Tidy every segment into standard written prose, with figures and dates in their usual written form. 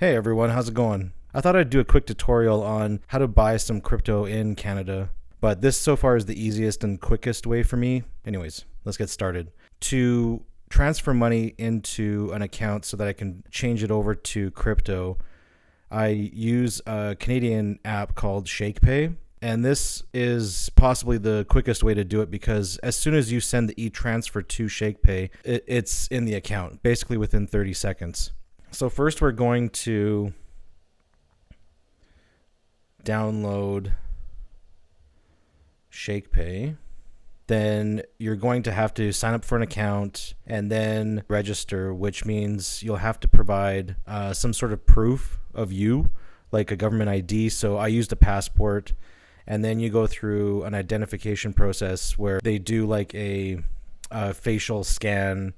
Hey everyone, how's it going? I thought I'd do a quick tutorial on how to buy some crypto in Canada, but this so far is the easiest and quickest way for me. Anyways, let's get started. To transfer money into an account so that I can change it over to crypto, I use a Canadian app called ShakePay. And this is possibly the quickest way to do it because as soon as you send the e-transfer to ShakePay, it's in the account, basically within 30 seconds. So first we're going to download ShakePay. Then you're going to have to sign up for an account and then register, which means you'll have to provide some sort of proof of you, like a government ID. So I used a passport, and then you go through an identification process where they do like a facial scan.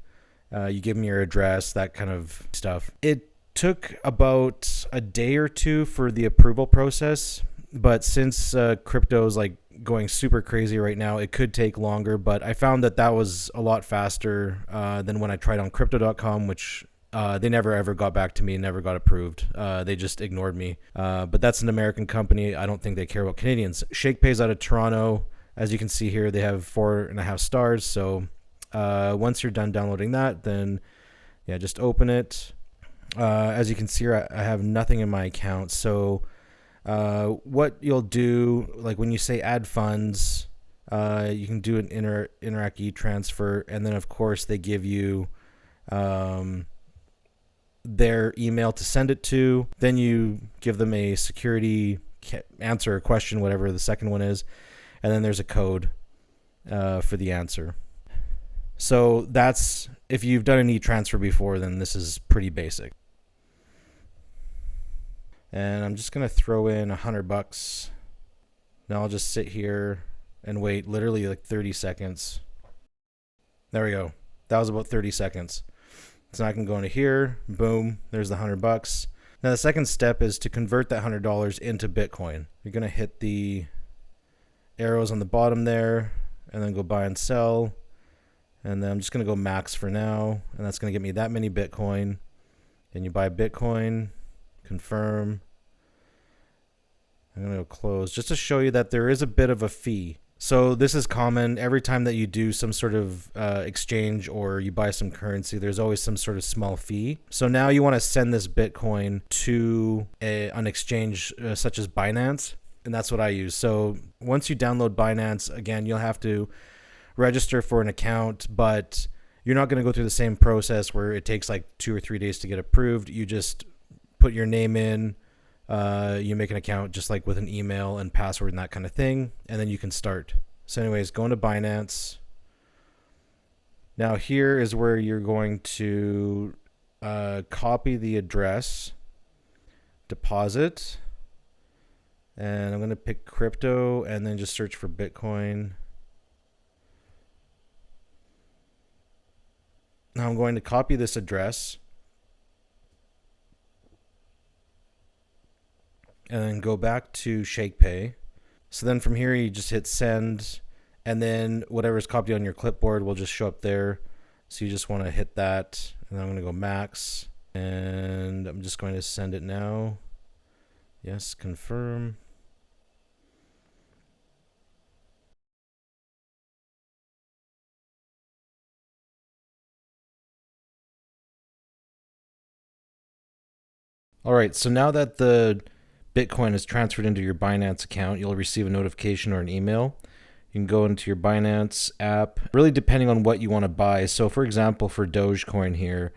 You give them your address, that kind of stuff. It took about a day or two for the approval process, but since crypto is like going super crazy right now, it could take longer. But I found that was a lot faster than when I tried on crypto.com, which they never ever got back to me, never got approved. They just ignored me. But that's an American company. I don't think they care about Canadians. ShakePay's out of Toronto. As you can see here, they have 4.5 stars. So once you're done downloading that, then yeah, just open it. As you can see here, I have nothing in my account. So what you'll do, like when you say add funds, you can do an Interac e-transfer, and then of course they give you their email to send it to. Then you give them a security answer, a question, whatever the second one is, and then there's a code for the answer. So that's, if you've done an e-transfer before, then this is pretty basic. And I'm just going to throw in $100. Now I'll just sit here and wait literally like 30 seconds. There we go. That was about 30 seconds. So I can go into here. Boom. There's the $100. Now the second step is to convert that $100 into Bitcoin. You're going to hit the arrows on the bottom there and then go buy and sell. And then I'm just going to go max for now. And that's going to get me that many Bitcoin. And you buy Bitcoin, confirm. I'm going to go close just to show you that there is a bit of a fee. So this is common. Every time that you do some sort of exchange or you buy some currency, there's always some sort of small fee. So now you want to send this Bitcoin to an exchange such as Binance. And that's what I use. So once you download Binance, again, you'll have to register for an account, but you're not going to go through the same process where it takes like 2 or 3 days to get approved. You just put your name in, you make an account just like with an email and password and that kind of thing, and then you can start. So anyways, go into Binance. Now here is where you're going to copy the address, deposit, and I'm going to pick crypto and then just search for Bitcoin. Now I'm going to copy this address and then go back to ShakePay. So then from here you just hit send, and then whatever's copied on your clipboard will just show up there. So you just want to hit that, and then I'm going to go max, and I'm just going to send it now. Yes, confirm. All right, so now that the Bitcoin is transferred into your Binance account, you'll receive a notification or an email. You can go into your Binance app, really depending on what you want to buy. So for example, for Dogecoin here,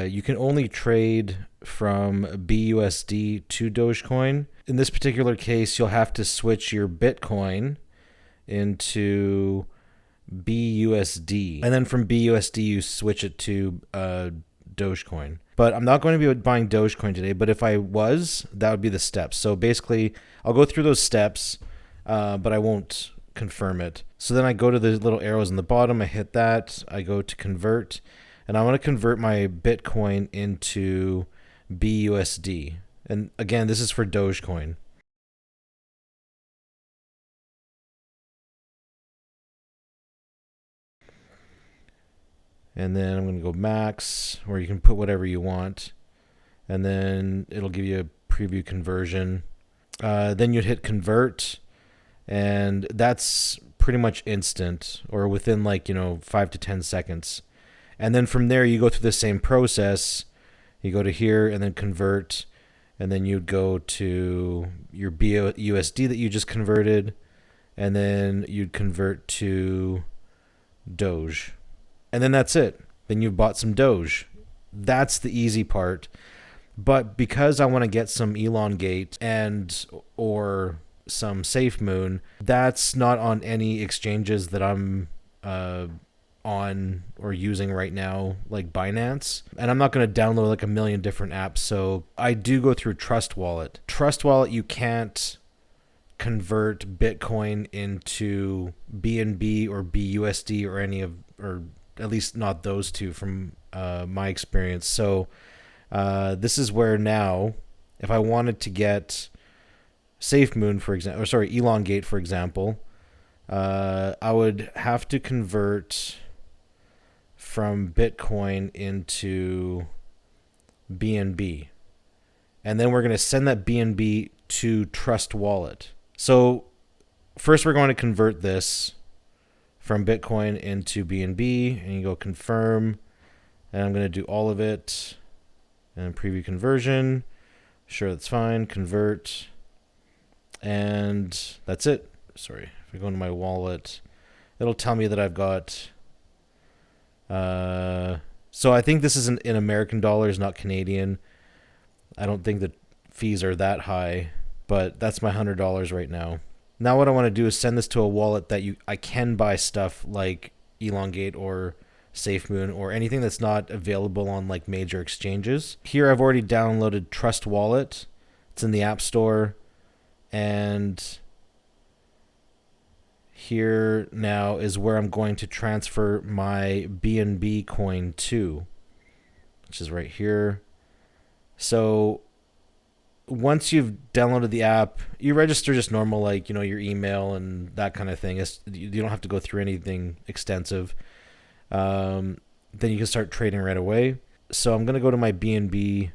you can only trade from BUSD to Dogecoin. In this particular case, you'll have to switch your Bitcoin into BUSD. And then from BUSD, you switch it to Dogecoin. But I'm not going to be buying Dogecoin today, but if I was, that would be the steps. So basically, I'll go through those steps, but I won't confirm it. So then I go to the little arrows in the bottom, I hit that, I go to convert, and I want to convert my Bitcoin into BUSD. And again, this is for Dogecoin. And then I'm going to go max, where you can put whatever you want. and then it'll give you a preview conversion. Then you'd hit convert, and that's pretty much instant, or within 5 to 10 seconds. And then from there, you go through the same process. You go to here and then convert, and then you'd go to your BUSD that you just converted, and then you'd convert to Doge. And then that's it. Then you've bought some Doge. That's the easy part. But because I want to get some ElonGate and or some Safemoon, that's not on any exchanges that I'm on or using right now, like Binance. And I'm not going to download like a million different apps. So I do go through Trust Wallet. Trust Wallet, you can't convert Bitcoin into BNB or BUSD or any of, or at least not those two from my experience. So this is where now, if I wanted to get Safemoon, for example, or sorry, ElonGate, for example, I would have to convert from Bitcoin into BNB. And then we're going to send that BNB to Trust Wallet. So first we're going to convert this from Bitcoin into BNB, and you go confirm, and I'm going to do all of it, and preview conversion. Sure, that's fine. Convert, and that's it. Sorry, if I go into my wallet, it'll tell me that I've got. So I think this is in American dollars, not Canadian. I don't think the fees are that high, but that's my $100 right now. Now what I want to do is send this to a wallet that I can buy stuff like ElonGate or Safemoon or anything that's not available on like major exchanges. Here I've already downloaded Trust Wallet. It's in the App Store, and here now is where I'm going to transfer my BNB coin to, which is right here. So once you've downloaded the app, you register just normal, like, your email and that kind of thing. You don't have to go through anything extensive. Then you can start trading right away. So I'm going to go to my BNB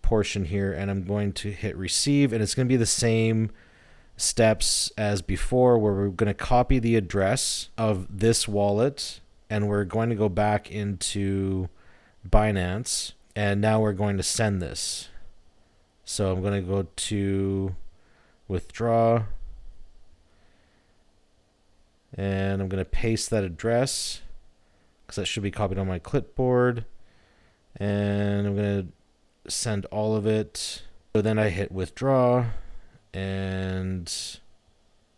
portion here, and I'm going to hit receive, and it's going to be the same steps as before, where we're going to copy the address of this wallet, and we're going to go back into Binance, and now we're going to send this. So I'm going to go to withdraw, and I'm going to paste that address because that should be copied on my clipboard, and I'm going to send all of it. So then I hit withdraw and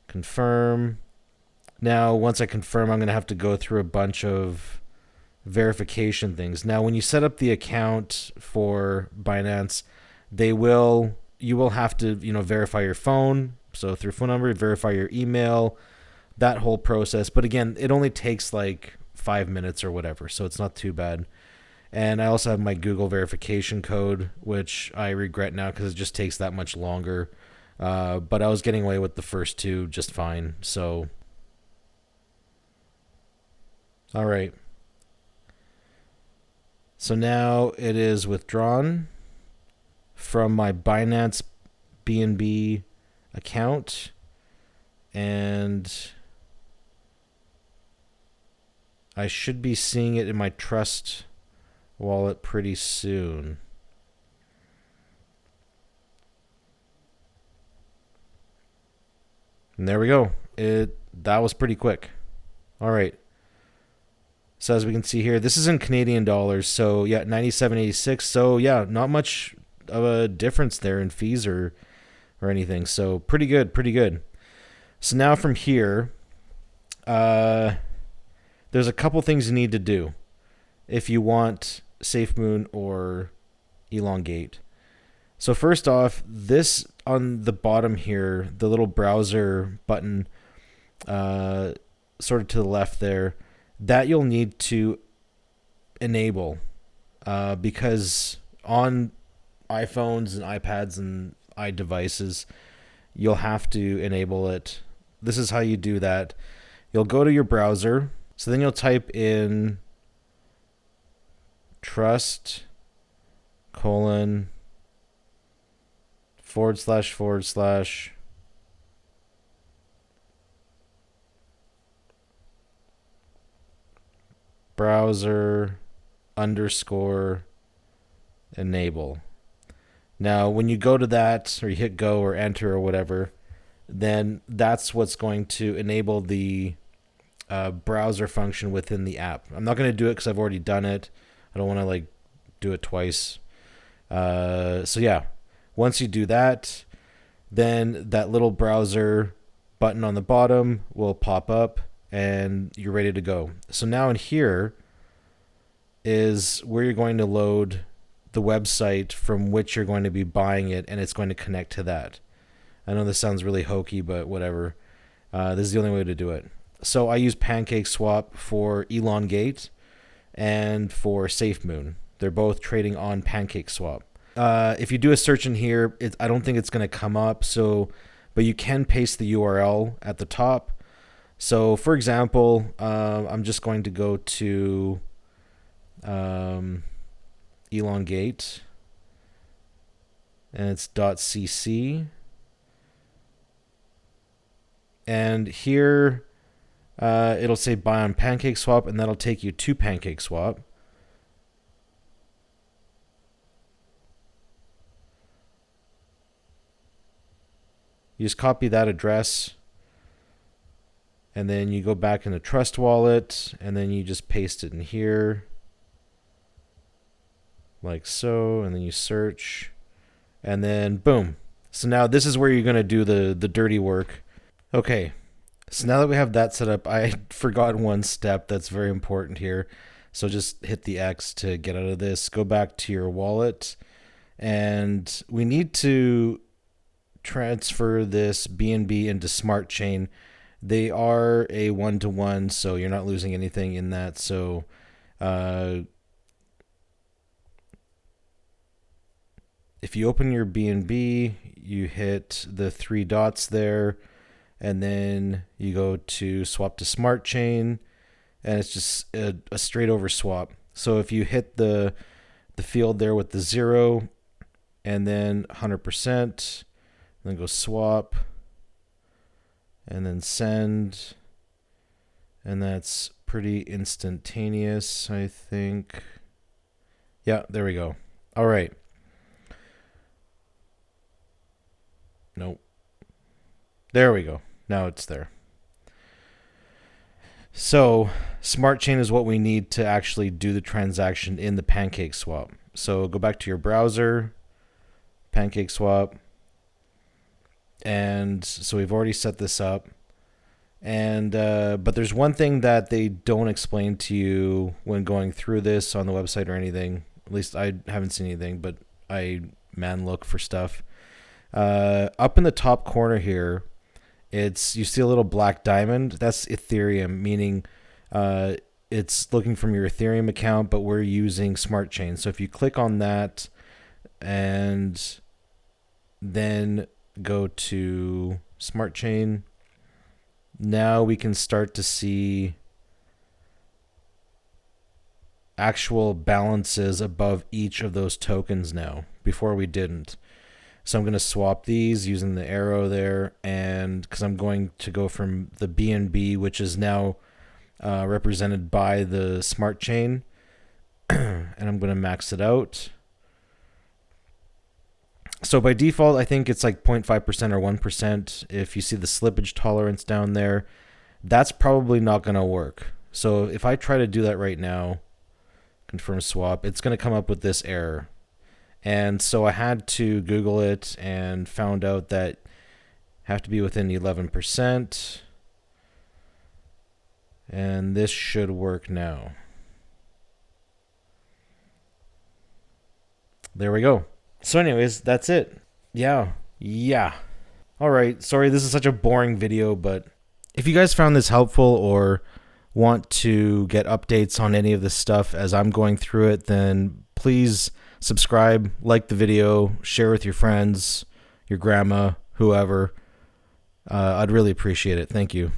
confirm. Now once I confirm, I'm going to have to go through a bunch of verification things. Now when you set up the account for Binance, you will have to verify your phone, so through phone number, verify your email, that whole process. But again, it only takes like 5 minutes or whatever, so it's not too bad. And I also have my Google verification code, which I regret now because it just takes that much longer. But I was getting away with the first two just fine. So, all right. So now it is withdrawn from my Binance BNB account, and I should be seeing it in my Trust Wallet pretty soon. And there we go. That was pretty quick. All right. So as we can see here, this is in Canadian dollars. So yeah, 97.86. So yeah, not much of a difference there in fees or anything. So pretty good, pretty good. So now from here, there's a couple things you need to do if you want Safemoon or ElonGate. So first off, this on the bottom here, the little browser button, sort of to the left there, that you'll need to enable, because on iPhones and iPads and iDevices, you'll have to enable it. This is how you do that. You'll go to your browser. So then you'll type in trust:// colon // browser _ enable. Now, when you go to that, or you hit go or enter or whatever, then that's what's going to enable the browser function within the app. I'm not going to do it because I've already done it. I don't want to like do it twice. So yeah, once you do that, then that little browser button on the bottom will pop up and you're ready to go. So now in here is where you're going to load the website from which you're going to be buying it, and it's going to connect to that. I know this sounds really hokey, but whatever. This is the only way to do it. So I use Pancake Swap for ElonGate and for Safemoon. They're both trading on Pancake Swap. If you do a search in here, I don't think it's going to come up. But you can paste the URL at the top. So for example, I'm just going to go to ElonGate, and it's .cc. And here it'll say buy on Pancake Swap, and that'll take you to Pancake Swap. You just copy that address, and then you go back into Trust Wallet, and then you just paste it in here like so, and then you search, and then boom. So now this is where you're going to do the dirty work. Okay, so now that we have that set up, I forgot one step that's very important here. So just hit the X to get out of this. Go back to your wallet, and we need to transfer this BNB into Smart Chain. They are a one-to-one, so you're not losing anything in that. So if you open your BNB, you hit the 3 dots there, and then you go to swap to Smart Chain, and it's just a straight over swap. So if you hit the field there with the 0 and then 100%, then go swap, and then send, and that's pretty instantaneous, I think. Yeah, there we go. All right. Nope. There we go. Now it's there. So Smart Chain is what we need to actually do the transaction in the Pancake Swap. So go back to your browser, Pancake Swap, and so we've already set this up. And but there's one thing that they don't explain to you when going through this on the website or anything. At least I haven't seen anything, but I look for stuff. Up in the top corner here, you see a little black diamond. That's Ethereum, meaning it's looking from your Ethereum account, but we're using Smart Chain. So if you click on that and then go to Smart Chain, now we can start to see actual balances above each of those tokens now. Before we didn't. So I'm going to swap these using the arrow there, and because I'm going to go from the BNB, which is now represented by the Smart Chain, and I'm going to max it out. So by default, I think it's like 0.5% or 1%. If you see the slippage tolerance down there, that's probably not going to work. So if I try to do that right now, confirm swap, it's going to come up with this error. And so I had to Google it and found out that have to be within 11%. And this should work now. There we go. So anyways, that's it. Yeah. All right. Sorry, this is such a boring video, but if you guys found this helpful or want to get updates on any of this stuff as I'm going through it, then please subscribe, like the video, share with your friends, your grandma, whoever. I'd really appreciate it. Thank you.